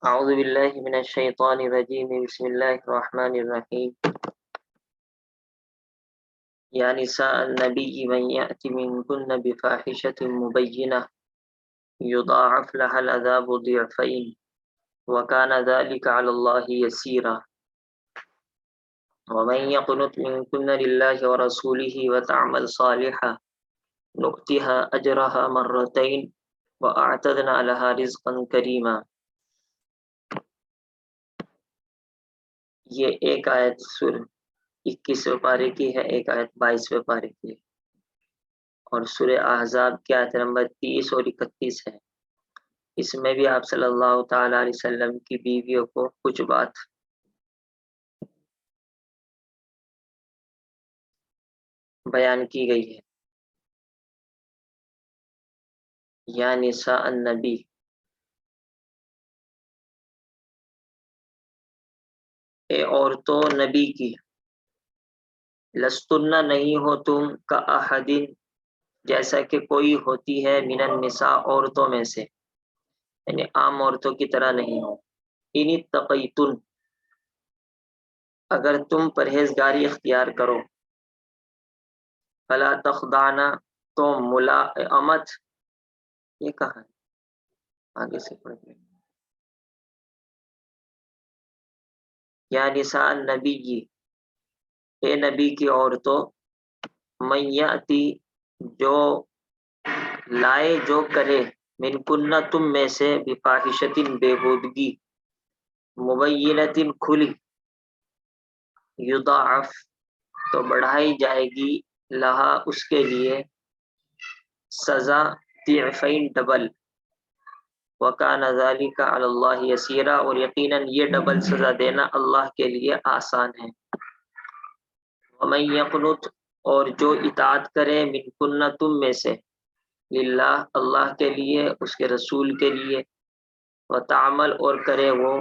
أعوذ بالله من الشيطان الرجيم بسم الله الرحمن الرحيم يا نساء النبي من يأت منكن بفاحشة مبينة يضاعف لها العذاب ضعفين وكان ذلك على الله يسيرا ومن يقنت منكن لله ورسوله وتعمل صالحا نؤتها أجرها مرتين وأعتدنا لها رزقا كريما. یہ ایک آیت سورہ 21ویں پارے کی ہے، ایک آیت 22ویں پارے کی ہے، اور سورہ احزاب کی آیت نمبر 30 اور 31 ہے۔ اس میں بھی آپ صلی اللہ تعالی علیہ وسلم کی بیویوں کو کچھ بات بیان کی گئی ہے۔ یا نساء النبی، اے عورتوں نبی کی، لستن نہیں ہو تم کا احدن جیسا کہ کوئی ہوتی ہے، من النساء عورتوں میں سے، یعنی عام عورتوں کی طرح نہیں ہو۔ ان اتقیتن اگر تم پرہیزگاری اختیار کرو، فلا تخضعن تو ملائمت، یہ کہاں ہے آگے سے پڑھ لیں۔ یا نساء النبی، اے نبی کی عورتوں، من یاتی جو لائے جو کرے، من کنہ تم میں سے، بفاحشتن بےہودگی، مبینتن کھلی، یضاعف تو بڑھائی جائے گی، لہا اس کے لیے، سزا ضعفین ڈبل، وکان ذلک علی اللہ یسیرا اور یقیناً یہ ڈبل سزا دینا اللہ کے لیے آسان ہے۔ ومن یقنت اور جو اطاعت کرے، من کنہ تم میں سے، للہ اللہ کے لیے، اس کے رسول کے لیے، وتعمل اور کرے وہ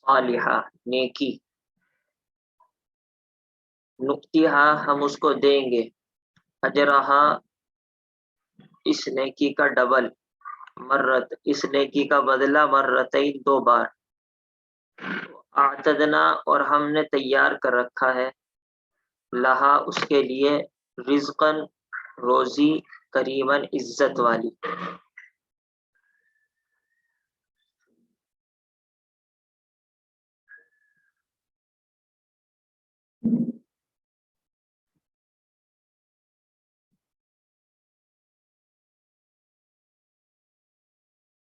صالحہ نیکی، نؤتیہا ہم اس کو دیں گے، اجرہا اس نیکی کا ڈبل، مرت اس نیکی کا بدلہ، مرتین دو بار، اعتدنا اور ہم نے تیار کر رکھا ہے، لہا اس کے لیے، رزقاً روزی، کریماً عزت والی۔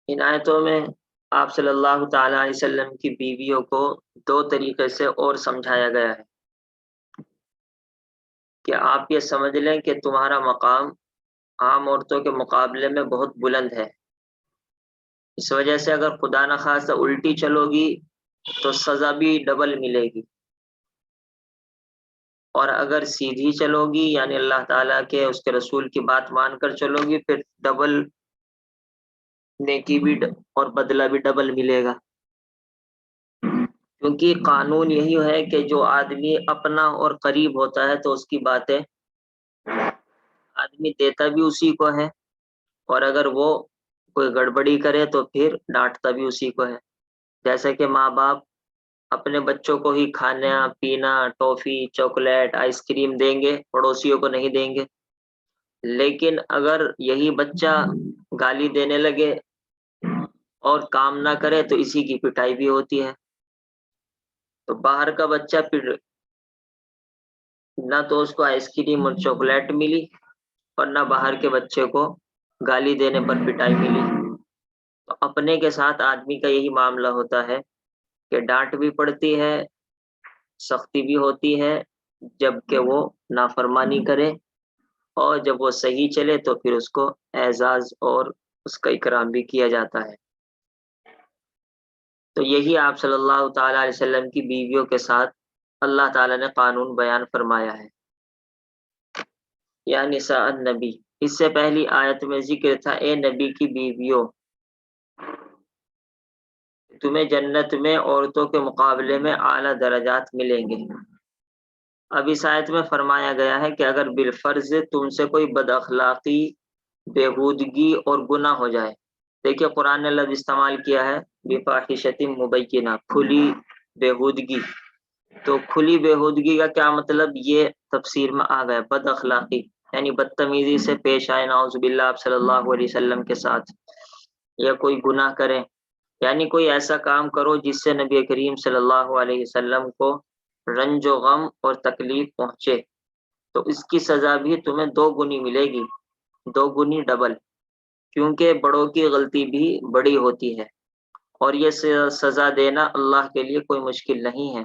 ان آیتوں میں آپ صلی اللہ تعالی علیہ وسلم کی بیویوں کو دو طریقے سے اور سمجھایا گیا ہے کہ آپ یہ سمجھ لیں کہ تمہارا مقام عام عورتوں کے مقابلے میں بہت بلند ہے، اس وجہ سے اگر خدا نخواستہ الٹی چلو گی تو سزا بھی ڈبل ملے گی، اور اگر سیدھی چلو گی یعنی اللہ تعالیٰ کے اس کے رسول کی بات مان کر چلو گی، پھر ڈبل نیکی بھی اور بدلہ بھی ڈبل ملے گا، کیونکہ قانون یہی ہے کہ جو آدمی اپنا اور قریب ہوتا ہے تو اس کی باتیں آدمی دیتا بھی اسی کو ہے، اور اگر وہ کوئی گڑبڑی کرے تو پھر ڈانٹتا بھی اسی کو ہے۔ جیسے کہ ماں باپ اپنے بچوں کو ہی کھانا پینا، ٹافی، چاکلیٹ، آئس کریم دیں گے، پڑوسیوں کو نہیں دیں گے، لیکن اگر یہی بچہ گالی دینے لگے اور کام نہ کرے تو اسی کی پٹائی بھی ہوتی ہے۔ تو باہر کا بچہ پھر نہ تو اس کو آئس کریم اور چاکلیٹ ملی، اور نہ باہر کے بچے کو گالی دینے پر پٹائی ملی۔ تو اپنے کے ساتھ آدمی کا یہی معاملہ ہوتا ہے کہ ڈانٹ بھی پڑتی ہے، سختی بھی ہوتی ہے جب کہ وہ نافرمانی کرے، اور جب وہ صحیح چلے تو پھر اس کو اعزاز اور اس کا اکرام بھی کیا جاتا ہے۔ تو یہی آپ صلی اللہ تعالی علیہ وسلم کی بیویوں کے ساتھ اللہ تعالیٰ نے قانون بیان فرمایا ہے۔ یا نساء النبی، اس سے پہلی آیت میں ذکر تھا اے نبی کی بیویوں، تمہیں جنت میں عورتوں کے مقابلے میں اعلیٰ درجات ملیں گے۔ اب اس آیت میں فرمایا گیا ہے کہ اگر بالفرض تم سے کوئی بد اخلاقی، بےہودگی اور گناہ ہو جائے دیکھیے قرآن نے لفظ استعمال کیا ہے بفاحشۃ مبینہ، کھلی بےہودگی. تو کھلی بےہودگی کا کیا مطلب، یہ تفسیر میں آ گیا بد اخلاقی، یعنی بدتمیزی سے پیش آئے نعوذ باللہ آپ صلی اللہ علیہ وسلم کے ساتھ، یا کوئی گناہ کریں، یعنی کوئی ایسا کام کرو جس سے نبی کریم صلی اللہ علیہ وسلم کو رنج و غم اور تکلیف پہنچے، تو اس کی سزا بھی تمہیں 2 گنی ملے گی، 2 گنی ڈبل، کیونکہ بڑوں کی غلطی بھی بڑی ہوتی ہے، اور یہ سزا دینا اللہ کے لیے کوئی مشکل نہیں ہے.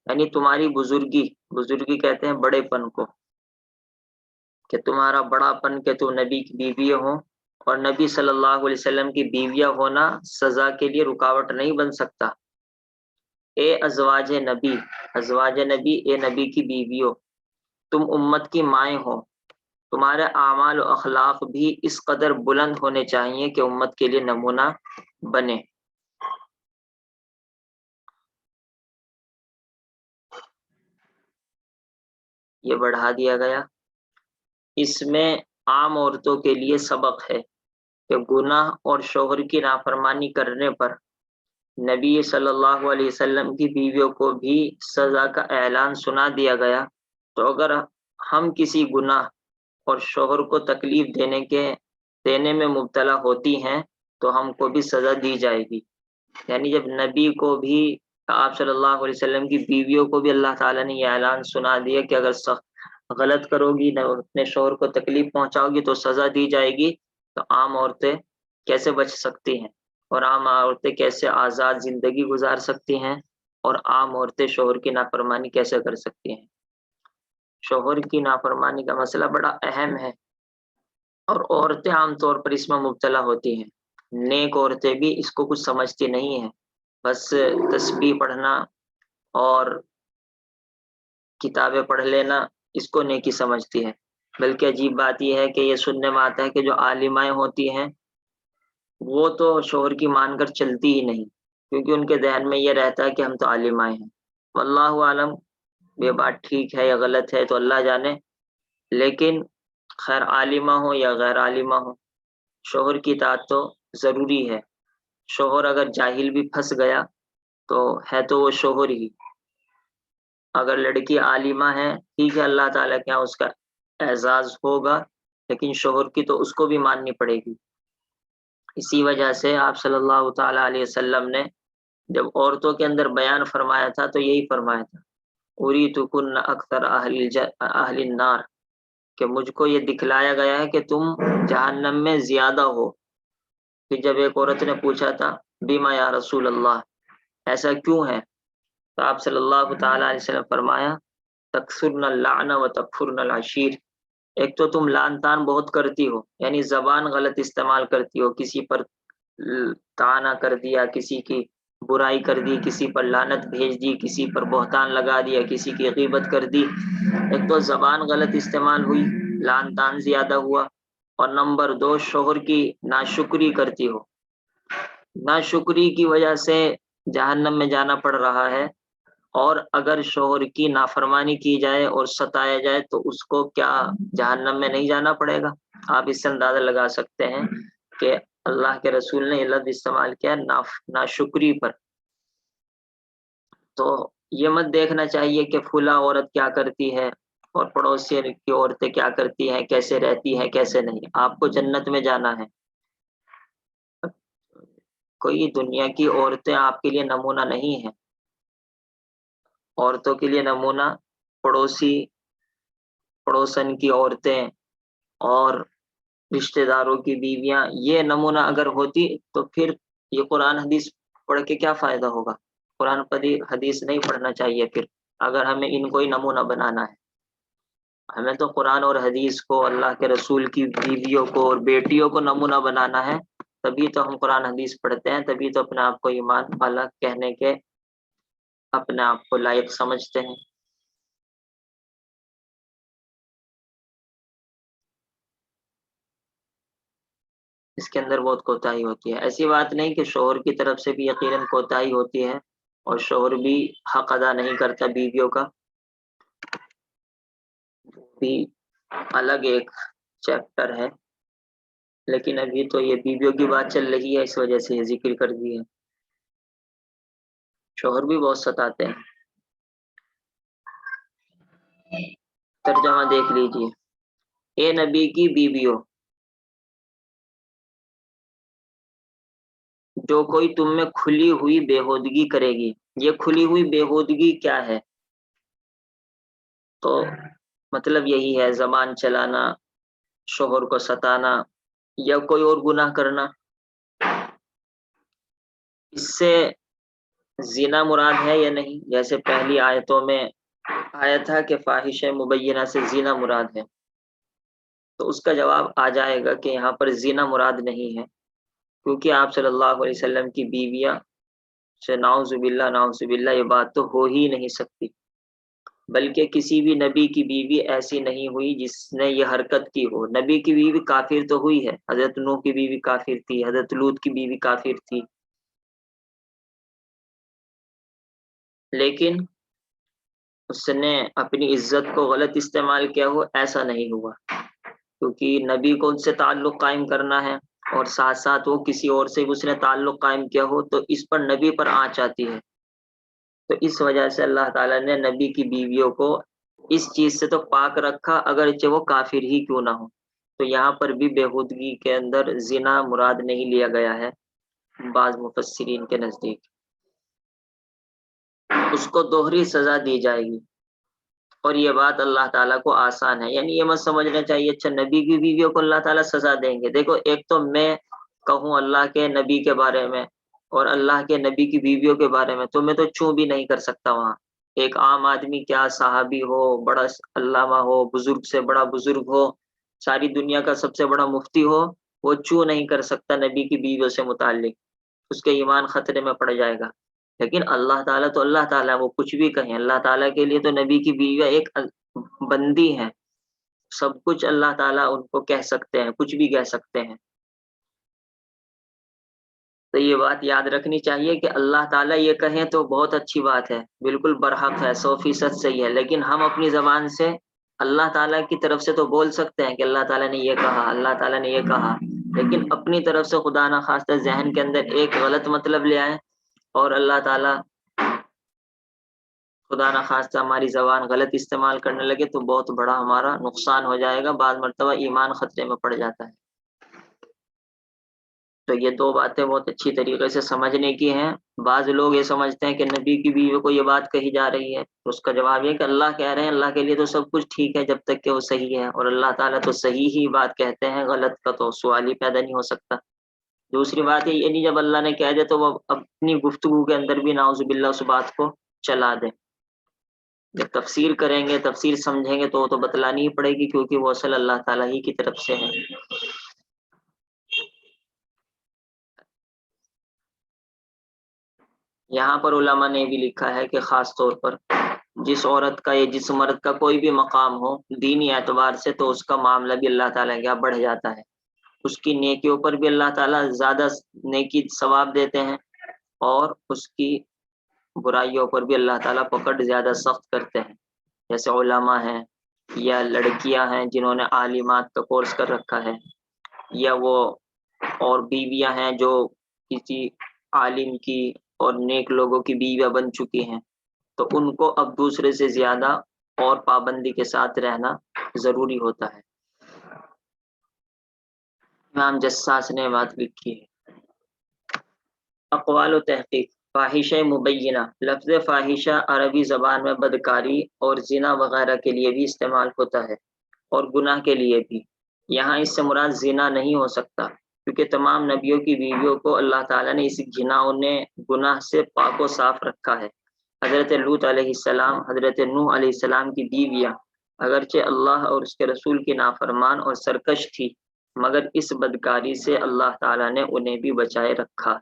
یعنی تمہاری بزرگی کہتے ہیں بڑے پن کو، کہ تمہارا بڑا پن کہ تم نبی کی بیوی ہو، اور نبی صلی اللہ علیہ وسلم کی بیویاں ہونا سزا کے لیے رکاوٹ نہیں بن سکتا. اے ازواج نبی، اے نبی کی بیویوں، تم امت کی مائیں ہو، تمہارے اعمال و اخلاق بھی اس قدر بلند ہونے چاہیے کہ امت کے لیے نمونہ بنے. یہ بڑھا دیا گیا. اس میں عام عورتوں کے لیے سبق ہے کہ گناہ اور شوہر کی نافرمانی کرنے پر نبی صلی اللہ علیہ وسلم کی بیویوں کو بھی سزا کا اعلان سنا دیا گیا. تو اگر ہم کسی گناہ اور شوہر کو تکلیف دینے میں مبتلا ہوتی ہیں تو ہم کو بھی سزا دی جائے گی. یعنی جب نبی کو بھی، آپ صلی اللہ علیہ وسلم کی بیویوں کو بھی اللہ تعالیٰ نے یہ اعلان سنا دیا کہ اگر غلط کرو گی، اپنے شوہر کو تکلیف پہنچاؤ گی تو سزا دی جائے گی، تو عام عورتیں کیسے بچ سکتی ہیں، اور عام عورتیں کیسے آزاد زندگی گزار سکتی ہیں، اور عام عورتیں شوہر کی نافرمانی کیسے کر سکتی ہیں. شوہر کی نافرمانی کا مسئلہ بڑا اہم ہے، اور عورتیں عام طور پر اس میں مبتلا ہوتی ہیں. نیک عورتیں بھی اس کو کچھ سمجھتی نہیں ہیں، بس تسبیح پڑھنا اور کتابیں پڑھ لینا اس کو نیکی سمجھتی ہے. بلکہ عجیب بات یہ ہے کہ یہ سننے میں آتا ہے کہ جو عالمائیں ہوتی ہیں وہ تو شوہر کی مان کر چلتی ہی نہیں، کیونکہ ان کے ذہن میں یہ رہتا ہے کہ ہم تو عالمائیں ہیں. واللہ عالم یہ بات ٹھیک ہے یا غلط ہے تو اللہ جانے، لیکن خیر عالمہ ہو یا غیر عالمہ ہو، شوہر کی اطاعت تو ضروری ہے. شوہر اگر جاہل بھی پھنس گیا تو ہے تو وہ شوہر ہی. اگر لڑکی عالمہ ہے ٹھیک ہے، اللہ تعالیٰ کے یہاں اس کا اعزاز ہوگا، لیکن شوہر کی تو اس کو بھی ماننی پڑے گی. اسی وجہ سے آپ صلی اللہ تعالیٰ علیہ وسلم نے جب عورتوں کے اندر بیان فرمایا تھا تو یہی فرمایا تھا، اریتکن اکثر اہل النار، کہ مجھ کو یہ دکھلایا گیا ہے کہ تم جہنم میں زیادہ ہو. کہ جب ایک عورت نے پوچھا تھا بیما یا رسول اللہ، ایسا کیوں ہے، تو آپ صلی اللہ تعالیٰ علیہ وسلم فرمایا تکثرن اللعن و تکفرن العشیر، ایک تو تم لعن طعن بہت کرتی ہو، یعنی زبان غلط استعمال کرتی ہو، کسی پر طعنہ کر دیا، کسی کی برائی کر دی، کسی پر لعنت بھیج دی، کسی پر بہتان لگا دیا، کسی کی غیبت کر دی. ایک تو زبان غلط استعمال ہوئی، لعن طعن زیادہ ہوا، اور نمبر 2 شوہر کی ناشکری کرتی ہو، ناشکری کی وجہ سے جہنم میں جانا پڑ رہا ہے. اور اگر شوہر کی نافرمانی کی جائے اور ستایا جائے تو اس کو کیا جہنم میں نہیں جانا پڑے گا. آپ اس سے اندازہ لگا سکتے ہیں کہ اللہ کے رسول نے یہ لفظ استعمال کیا ناشکری پر. تو یہ مت دیکھنا چاہیے کہ فلاں عورت کیا کرتی ہے اور پڑوسی کی عورتیں کیا کرتی ہیں، کیسے رہتی ہیں کیسے نہیں. آپ کو جنت میں جانا ہے. کوئی دنیا کی عورتیں آپ کے لیے نمونہ نہیں ہیں. عورتوں کے لیے نمونہ پڑوسن کی عورتیں اور رشتہ داروں کی بیویاں، یہ نمونہ اگر ہوتی تو پھر یہ قرآن حدیث پڑھ کے کیا فائدہ ہوگا. قرآن حدیث نہیں پڑھنا چاہیے پھر، اگر ہمیں ان کو ہی نمونہ بنانا ہے. ہمیں تو قرآن اور حدیث کو، اللہ کے رسول کی بیویوں کو اور بیٹیوں کو نمونہ بنانا ہے. تبھی تو ہم قرآن حدیث پڑھتے ہیں، تبھی تو اپنے آپ کو ایمان والا کہنے کے اپنے آپ کو لائق سمجھتے ہیں. اس کے اندر بہت کوتاہی ہوتی ہے. ایسی بات نہیں کہ شوہر کی طرف سے بھی یقیناً کوتاہی ہوتی ہے، اور شوہر بھی حق ادا نہیں کرتا بیویوں کا، بھی الگ ایک چیپٹر ہے. لیکن ابھی تو یہ بیویوں کی بات چل رہی ہے، اس وجہ سے یہ ذکر کر دی ہے. شوہر بھی بہت ستاتے ہیں. ترجمہ دیکھ لیجیے. اے نبی کی بیویوں، جو کوئی تم میں کھلی ہوئی بےہودگی کرے گی. یہ کھلی ہوئی بےہودگی کیا ہے؟ تو مطلب یہی ہے زبان چلانا، شوہر کو ستانا یا کوئی اور گناہ کرنا. اس سے زنا مراد ہے یا نہیں؟ جیسے پہلی آیتوں میں آیا تھا کہ فاحشہ مبینہ سے زنا مراد ہے، تو اس کا جواب آ جائے گا کہ یہاں پر زنا مراد نہیں ہے، کیونکہ آپ صلی اللہ علیہ وسلم کی بیویاں سے نعوذ باللہ یہ بات تو ہو ہی نہیں سکتی. بلکہ کسی بھی نبی کی بیوی ایسی نہیں ہوئی جس نے یہ حرکت کی ہو. نبی کی بیوی کافر تو ہوئی ہے، حضرت نوح کی بیوی کافر تھی، حضرت لوط کی بیوی کافر تھی، لیکن اس نے اپنی عزت کو غلط استعمال کیا ہو ایسا نہیں ہوا، کیونکہ نبی کو ان سے تعلق قائم کرنا ہے، اور ساتھ ساتھ وہ کسی اور سے اس نے تعلق قائم کیا ہو تو اس پر نبی پر آنچ آتی ہے. تو اس وجہ سے اللہ تعالیٰ نے نبی کی بیویوں کو اس چیز سے تو پاک رکھا، اگرچہ وہ کافر ہی کیوں نہ ہو. تو یہاں پر بھی بےہودگی کے اندر زنا مراد نہیں لیا گیا ہے بعض مفسرین کے نزدیک. اس کو دوہری سزا دی جائے گی، اور یہ بات اللہ تعالیٰ کو آسان ہے. یعنی یہ مت سمجھنا چاہیے اچھا نبی کی بیویوں کو اللہ تعالیٰ سزا دیں گے. دیکھو ایک تو میں کہوں اللہ کے نبی کے بارے میں اور اللہ کے نبی کی بیویوں کے بارے میں، تو میں تو چوں بھی نہیں کر سکتا وہاں. ایک عام آدمی کیا صحابی ہو، بڑا علامہ ہو، بزرگ سے بڑا بزرگ ہو، ساری دنیا کا سب سے بڑا مفتی ہو، وہ چوں نہیں کر سکتا نبی کی بیویوں سے متعلق. اس کے ایمان خطرے میں پڑ جائے گا. لیکن اللہ تعالیٰ تو اللہ تعالیٰ، وہ کچھ بھی کہیں. اللہ تعالیٰ کے لیے تو نبی کی بیویاں ایک بندی ہیں، سب کچھ اللہ تعالیٰ ان کو کہہ سکتے ہیں، کچھ بھی کہہ سکتے ہیں. تو یہ بات یاد رکھنی چاہیے کہ اللہ تعالیٰ یہ کہیں تو بہت اچھی بات ہے، بالکل برحق ہے، 100% صحیح ہے. لیکن ہم اپنی زبان سے اللہ تعالیٰ کی طرف سے تو بول سکتے ہیں کہ اللہ تعالیٰ نے یہ کہا، اللہ تعالیٰ نے یہ کہا، لیکن اپنی طرف سے خدا نہ خواستہ ذہن کے اندر ایک غلط مطلب لے آئے اور اللہ تعالیٰ خدا نہ خواستہ ہماری زبان غلط استعمال کرنے لگے تو بہت بڑا ہمارا نقصان ہو جائے گا. بعض مرتبہ ایمان خطرے میں پڑ جاتا ہے. تو یہ دو باتیں بہت اچھی طریقے سے سمجھنے کی ہیں. بعض لوگ یہ سمجھتے ہیں کہ نبی کی بیوی کو یہ بات کہی جا رہی ہے، تو اس کا جواب یہ کہ اللہ کہہ رہے ہیں اللہ کے لیے تو سب کچھ ٹھیک ہے جب تک کہ وہ صحیح ہے، اور اللہ تعالیٰ تو صحیح ہی بات کہتے ہیں، غلط کا تو سوال ہی پیدا نہیں ہو سکتا. دوسری بات یہ نہیں جب اللہ نے کہہ دے تو وہ اپنی گفتگو کے اندر بھی نعوذ باللہ اس بات کو چلا دیں. جب تفسیر کریں گے، تفسیر سمجھیں گے تو وہ تو بتلانی ہی پڑے گی، کیونکہ وہ اصل اللہ تعالیٰ ہی کی طرف سے ہے. یہاں پر علماء نے بھی لکھا ہے کہ خاص طور پر جس عورت کا یا جس مرد کا کوئی بھی مقام ہو دینی اعتبار سے، تو اس کا معاملہ بھی اللہ تعالیٰ کیا بڑھ جاتا ہے. اس کی نیکیوں پر بھی اللہ تعالیٰ زیادہ نیکی ثواب دیتے ہیں، اور اس کی برائیوں پر بھی اللہ تعالیٰ پکڑ زیادہ سخت کرتے ہیں. جیسے علماء ہیں، یا لڑکیاں ہیں جنہوں نے عالمات کا کورس کر رکھا ہے، یا وہ اور بیویاں ہیں جو کسی عالم کی اور نیک لوگوں کی بیویاں بن چکی ہیں، تو ان کو اب دوسرے سے زیادہ اور پابندی کے ساتھ رہنا ضروری ہوتا ہے. امام جساس نے بات لکھی ہے. اقوال و تحقیق. فاحشہ مبینہ. لفظ فاحشہ عربی زبان میں بدکاری اور زنا وغیرہ کے لیے بھی استعمال ہوتا ہے، اور گناہ کے لیے بھی. یہاں اس سے مراد زنا نہیں ہو سکتا، کیونکہ تمام نبیوں کی بیویوں کو اللہ تعالیٰ نے اس گھناؤنے گناہ سے پاک و صاف رکھا ہے. حضرت لوط علیہ السلام، حضرت نوح علیہ السلام کی بیویاں اگرچہ اللہ اور اس کے رسول کی نافرمان اور سرکش تھی، مگر اس بدکاری سے اللہ تعالیٰ نے انہیں بھی بچائے رکھا.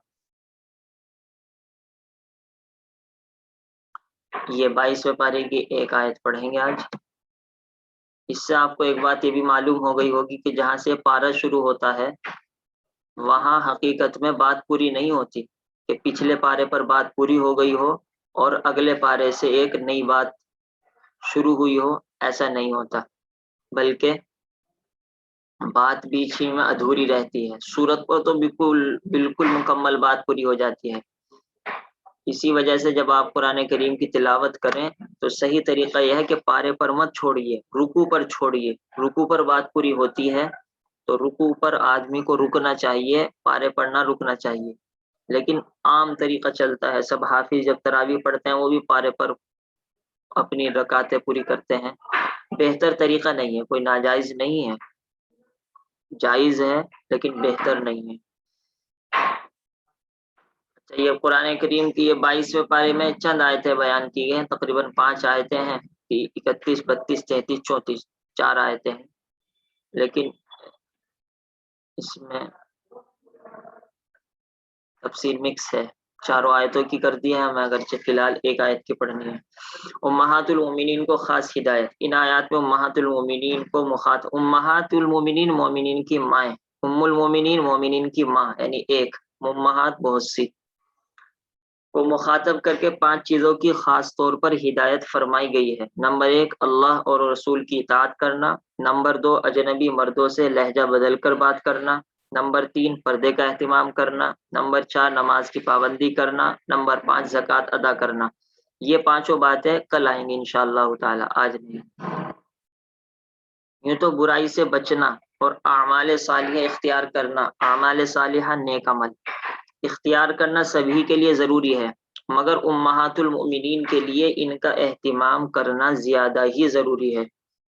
یہ 22ویں پارے کی ایک آیت پڑھیں گے آج. اس سے آپ کو ایک بات یہ بھی معلوم ہو گئی ہوگی کہ جہاں سے پارہ شروع ہوتا ہے وہاں حقیقت میں بات پوری نہیں ہوتی کہ پچھلے پارے پر بات پوری ہو گئی ہو اور اگلے پارے سے ایک نئی بات شروع ہوئی ہو. ایسا نہیں ہوتا، بلکہ بات بیچ ہی میں ادھوری رہتی ہے، صورت پر تو بالکل مکمل بات پوری ہو جاتی ہے۔ اسی وجہ سے جب آپ قرآن کریم کی تلاوت کریں تو صحیح طریقہ یہ ہے کہ پارے پر مت چھوڑیے، رکوع پر چھوڑیے، رکوع پر بات پوری ہوتی ہے تو رکوع پر آدمی کو رکنا چاہیے، پارے پر نہ رکنا چاہیے۔ لیکن عام طریقہ چلتا ہے، سب حافظ جب تراویح پڑھتے ہیں وہ بھی پارے پر اپنی رکعتیں پوری کرتے ہیں، بہتر طریقہ نہیں ہے، کوئی ناجائز نہیں ہے، جائز ہے لیکن بہتر نہیں ہے۔ یہ قرآن کریم کی یہ 22ویں پارے میں چند آیتیں بیان کی گئی ہیں، تقریباً 5 آیتیں ہیں، 31، 32، 33، 34، 4 آیتیں ہیں، لیکن اس میں تفسیر مکس ہے، چاروں آیتوں کی کر دی ہے ہمیں، اگرچہ فی الحال ایک آیت کی پڑھنی ہے۔ امہات المومنین کو خاص ہدایت، ان آیات میں امہات المومنین کو امہات المومنین مومنین کی مائیں، ام المومنین مومنین کی ماں، یعنی ایک، امہات بہت سی کو مخاطب کر کے 5 چیزوں کی خاص طور پر ہدایت فرمائی گئی ہے۔ نمبر 1 اللہ اور رسول کی اطاعت کرنا، نمبر 2 اجنبی مردوں سے لہجہ بدل کر بات کرنا، نمبر 3 پردے کا اہتمام کرنا، نمبر 4 نماز کی پابندی کرنا، نمبر 5 زکوٰۃ ادا کرنا۔ یہ 5 باتیں کل آئیں گی انشاءاللہ تعالی، آج نہیں۔ یہ تو برائی سے بچنا اور اعمال صالحہ اختیار کرنا، اعمال صالحہ نیک عمل اختیار کرنا سبھی کے لیے ضروری ہے، مگر امہات المؤمنین کے لیے ان کا اہتمام کرنا زیادہ ہی ضروری ہے،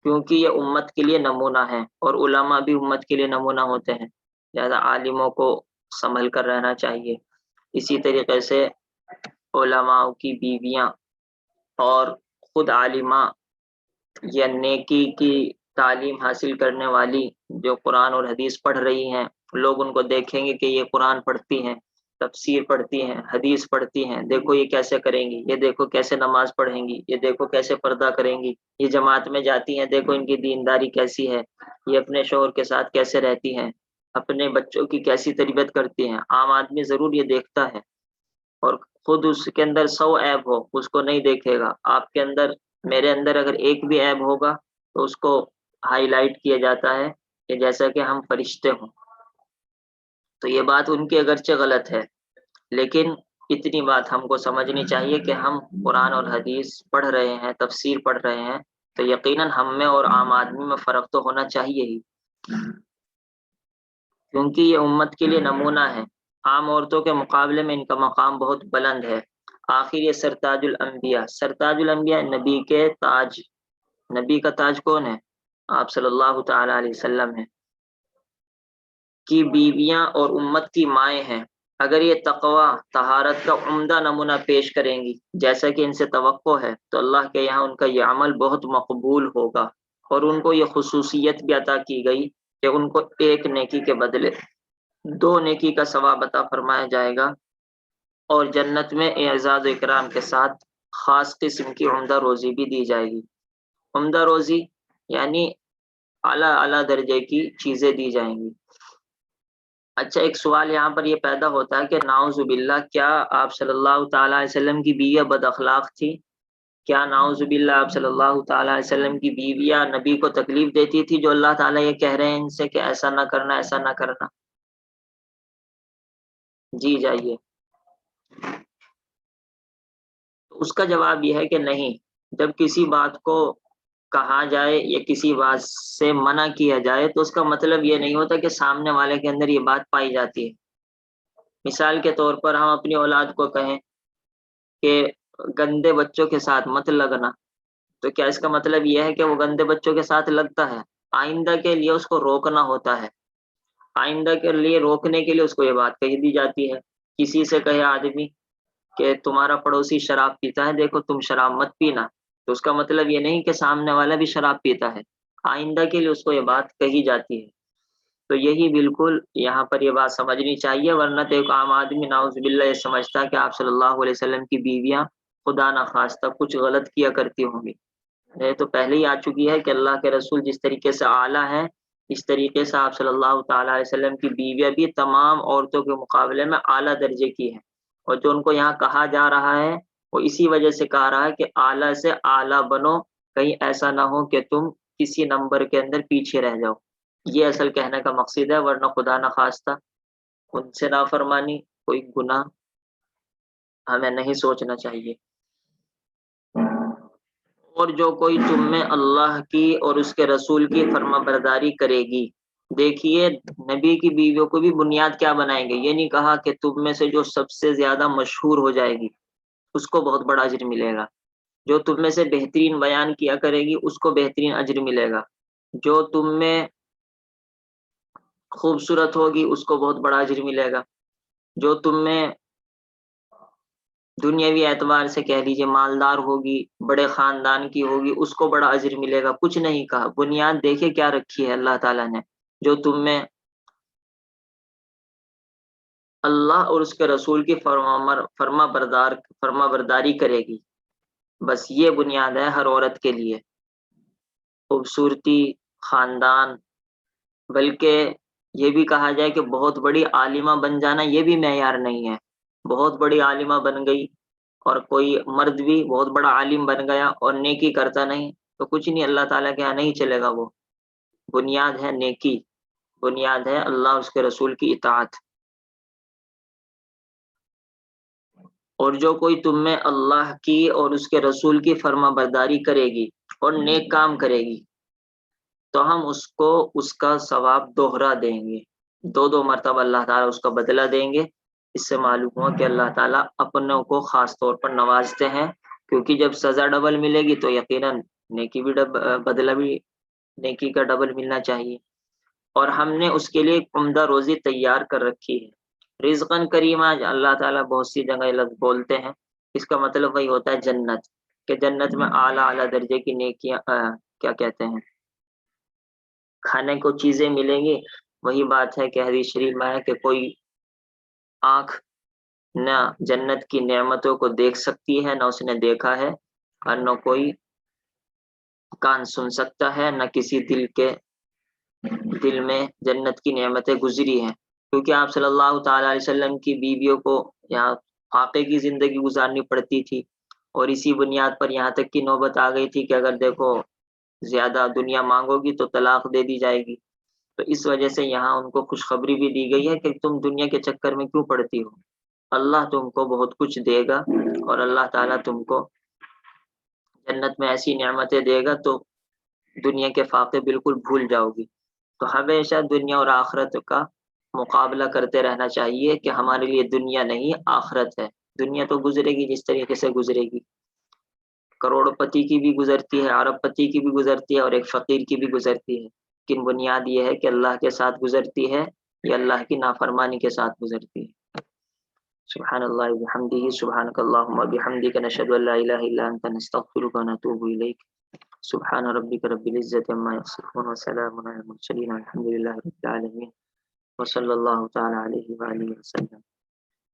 کیونکہ یہ امت کے لیے نمونہ ہے اور علماء بھی امت کے لیے نمونہ ہوتے ہیں، لہذا عالموں کو سنبھل کر رہنا چاہیے۔ اسی طریقے سے علماء کی بیویاں اور خود عالمہ یا نیکی کی تعلیم حاصل کرنے والی جو قرآن اور حدیث پڑھ رہی ہیں، لوگ ان کو دیکھیں گے کہ یہ قرآن پڑھتی ہیں، تفسیر پڑھتی ہیں، حدیث پڑھتی ہیں، دیکھو یہ کیسے کریں گی، یہ دیکھو کیسے نماز پڑھیں گی، یہ دیکھو کیسے پردہ کریں گی، یہ جماعت میں جاتی ہیں، دیکھو ان کی دینداری کیسی ہے، یہ اپنے شوہر کے ساتھ کیسے رہتی ہیں، اپنے بچوں کی کیسی تربیت کرتی ہیں۔ عام آدمی ضرور یہ دیکھتا ہے، اور خود اس کے اندر 100 عیب ہو اس کو نہیں دیکھے گا، آپ کے اندر میرے اندر اگر ایک بھی عیب ہوگا تو اس کو ہائی لائٹ کیا جاتا ہے کہ جیسا کہ ہم فرشتے ہوں۔ تو یہ بات ان کی اگرچہ غلط ہے، لیکن اتنی بات ہم کو سمجھنی چاہیے کہ ہم قرآن اور حدیث پڑھ رہے ہیں، تفسیر پڑھ رہے ہیں، تو یقیناً ہم میں اور عام آدمی میں فرق تو ہونا چاہیے ہی، کیونکہ یہ امت کے لیے نمونہ ہے، عام عورتوں کے مقابلے میں ان کا مقام بہت بلند ہے۔ آخر یہ سرتاج الانبیاء، سرتاج الانبیاء نبی کے تاج، نبی کا تاج کون ہے؟ آپ صلی اللہ تعالی علیہ وسلم ہیں، کی بیویاں اور امت کی مائیں ہیں، اگر یہ تقوی طہارت کا عمدہ نمونہ پیش کریں گی جیسا کہ ان سے توقع ہے تو اللہ کے یہاں ان کا یہ عمل بہت مقبول ہوگا، اور ان کو یہ خصوصیت بھی عطا کی گئی کہ ان کو ایک نیکی کے بدلے 2 نیکی کا ثواب عطا فرمایا جائے گا، اور جنت میں اعزاز و اکرام کے ساتھ خاص قسم کی عمدہ روزی بھی دی جائے گی۔ عمدہ روزی یعنی اعلیٰ درجے کی چیزیں دی جائیں گی۔ اچھا، ایک سوال یہاں پر یہ پیدا ہوتا ہے کہ نعوذ باللہ، کیا آپ صلی اللہ تعالی علیہ وسلم کی بیویاں بد اخلاق تھی؟ کیا نعوذ باللہ آپ صلی اللہ تعالی علیہ وسلم کی بیویاں نبی کو تکلیف دیتی تھی جو اللہ تعالیٰ یہ کہہ رہے ہیں ان سے کہ ایسا نہ کرنا، ایسا نہ کرنا؟ جی جائیے۔ اس کا جواب یہ ہے کہ نہیں، جب کسی بات کو کہا جائے یا کسی بات سے منع کیا جائے تو اس کا مطلب یہ نہیں ہوتا کہ سامنے والے کے اندر یہ بات پائی جاتی ہے۔ مثال کے طور پر ہم اپنی اولاد کو کہیں کہ گندے بچوں کے ساتھ مت لگنا، تو کیا اس کا مطلب یہ ہے کہ وہ گندے بچوں کے ساتھ لگتا ہے؟ آئندہ کے لیے اس کو روکنا ہوتا ہے، آئندہ کے لیے روکنے کے لیے اس کو یہ بات کہی دی جاتی ہے۔ کسی سے کہے آدمی کہ تمہارا پڑوسی شراب پیتا ہے، دیکھو تم شراب مت پینا، تو اس کا مطلب یہ نہیں کہ سامنے والا بھی شراب پیتا ہے، آئندہ کے لیے اس کو یہ بات کہی جاتی ہے۔ تو یہی بالکل یہاں پر یہ بات سمجھنی چاہیے، ورنہ تو ایک عام آدمی نعوذ باللہ یہ سمجھتا کہ آپ صلی اللہ علیہ وسلم کی بیویاں خدا نخواستہ کچھ غلط کیا کرتی ہوں گی۔ یہ تو پہلے ہی آ چکی ہے کہ اللہ کے رسول جس طریقے سے اعلیٰ ہیں، اس طریقے سے آپ صلی اللہ تعالی علیہ وسلم کی بیویاں بھی تمام عورتوں کے مقابلے میں اعلیٰ درجے کی ہیں، اور جو ان کو یہاں کہا جا رہا ہے وہ اسی وجہ سے کہا رہا ہے کہ اعلیٰ سے اعلیٰ بنو، کہیں ایسا نہ ہو کہ تم کسی نمبر کے اندر پیچھے رہ جاؤ۔ یہ اصل کہنے کا مقصد ہے، ورنہ خدا نہ خواستہ ان سے نافرمانی کوئی گناہ ہمیں نہیں سوچنا چاہیے۔ اور جو کوئی تم میں اللہ کی اور اس کے رسول کی فرما برداری کرے گی، دیکھیے نبی کی بیویوں کو بھی بنیاد کیا بنائیں گے، یہ نہیں کہا کہ تم میں سے جو سب سے زیادہ مشہور ہو جائے گی اس کو بہت بڑا اجر ملے گا، جو تم میں سے بہترین بیان کیا کرے گی اس کو بہترین اجر ملے گا، جو تم میں خوبصورت ہوگی اس کو بہت بڑا اجر ملے گا، جو تم میں دنیاوی اعتبار سے کہہ لیجیے مالدار ہوگی، بڑے خاندان کی ہوگی، اس کو بڑا اجر ملے گا۔ کچھ نہیں کہا، بنیاد دیکھے کیا رکھی ہے اللہ تعالیٰ نے، جو تم میں اللہ اور اس کے رسول کی فرما برداری کرے گی، بس یہ بنیاد ہے ہر عورت کے لیے۔ خوبصورتی، خاندان، بلکہ یہ بھی کہا جائے کہ بہت بڑی عالمہ بن جانا یہ بھی معیار نہیں ہے۔ بہت بڑی عالمہ بن گئی اور کوئی مرد بھی بہت بڑا عالم بن گیا اور نیکی کرتا نہیں تو کچھ نہیں، اللہ تعالیٰ کے یہاں نہیں چلے گا وہ۔ بنیاد ہے نیکی، بنیاد ہے اللہ اس کے رسول کی اطاعت۔ اور جو کوئی تم میں اللہ کی اور اس کے رسول کی فرما برداری کرے گی اور نیک کام کرے گی تو ہم اس کو اس کا ثواب دوہرا دیں گے، دو مرتبہ اللہ تعالیٰ اس کا بدلہ دیں گے۔ اس سے معلوم ہوا کہ اللہ تعالیٰ اپنوں کو خاص طور پر نوازتے ہیں، کیونکہ جب سزا ڈبل ملے گی تو یقیناً نیکی بھی بدلہ بھی نیکی کا ڈبل ملنا چاہیے۔ اور ہم نے اس کے لیے ایک عمدہ روزی تیار کر رکھی ہے، رزقاً کریمہ۔ اللہ تعالیٰ بہت سی جگہ یہ لفظ بولتے ہیں، اس کا مطلب وہی ہوتا ہے جنت، کہ جنت میں اعلیٰ اعلیٰ درجے کی نیکیاں کیا کہتے ہیں کھانے کو چیزیں ملیں گی۔ وہی بات ہے کہ حدیث شریف میں ہے کہ کوئی آنکھ نہ جنت کی نعمتوں کو دیکھ سکتی ہے، نہ اس نے دیکھا ہے، اور نہ کوئی کان سن سکتا ہے، نہ کسی دل میں جنت کی نعمتیں گزری ہیں، کیونکہ آپ صلی اللہ تعالی علیہ وسلم کی بیویوں کو یہاں فاقے کی زندگی گزارنی پڑتی تھی، اور اسی بنیاد پر یہاں تک کی نوبت آ گئی تھی کہ اگر دیکھو زیادہ دنیا مانگو گی تو طلاق دے دی جائے گی، تو اس وجہ سے یہاں ان کو خوشخبری بھی دی گئی ہے کہ تم دنیا کے چکر میں کیوں پڑتی ہو، اللہ تم کو بہت کچھ دے گا، اور اللہ تعالیٰ تم کو جنت میں ایسی نعمتیں دے گا تو دنیا کے فاقے بالکل بھول جاؤ گی۔ تو ہمیشہ دنیا اور آخرت کا مقابلہ کرتے رہنا چاہیے کہ ہمارے لیے دنیا نہیں آخرت ہے۔ دنیا تو گزرے گی جس طریقے سے گزرے گی، کروڑ پتی کی بھی گزرتی ہے، ارب پتی کی بھی گزرتی ہے، اور ایک فقیر کی بھی گزرتی ہے، لیکن بنیاد یہ ہے کہ اللہ کے ساتھ گزرتی ہے یا اللہ کی نافرمانی کے ساتھ گزرتی ہے۔ سبحان اللہ وبحمدہ، سبحانک اللہم وبحمدک، نشہد ان لا الہ الا انت، نستغفرک ونتوب الیک۔ سبحان ربک رب العزۃ عما یصفون وسلام علی المرسلین والحمد للہ رب العالمین، وصلی اللہ تعالی علیہ وآلہ وسلم۔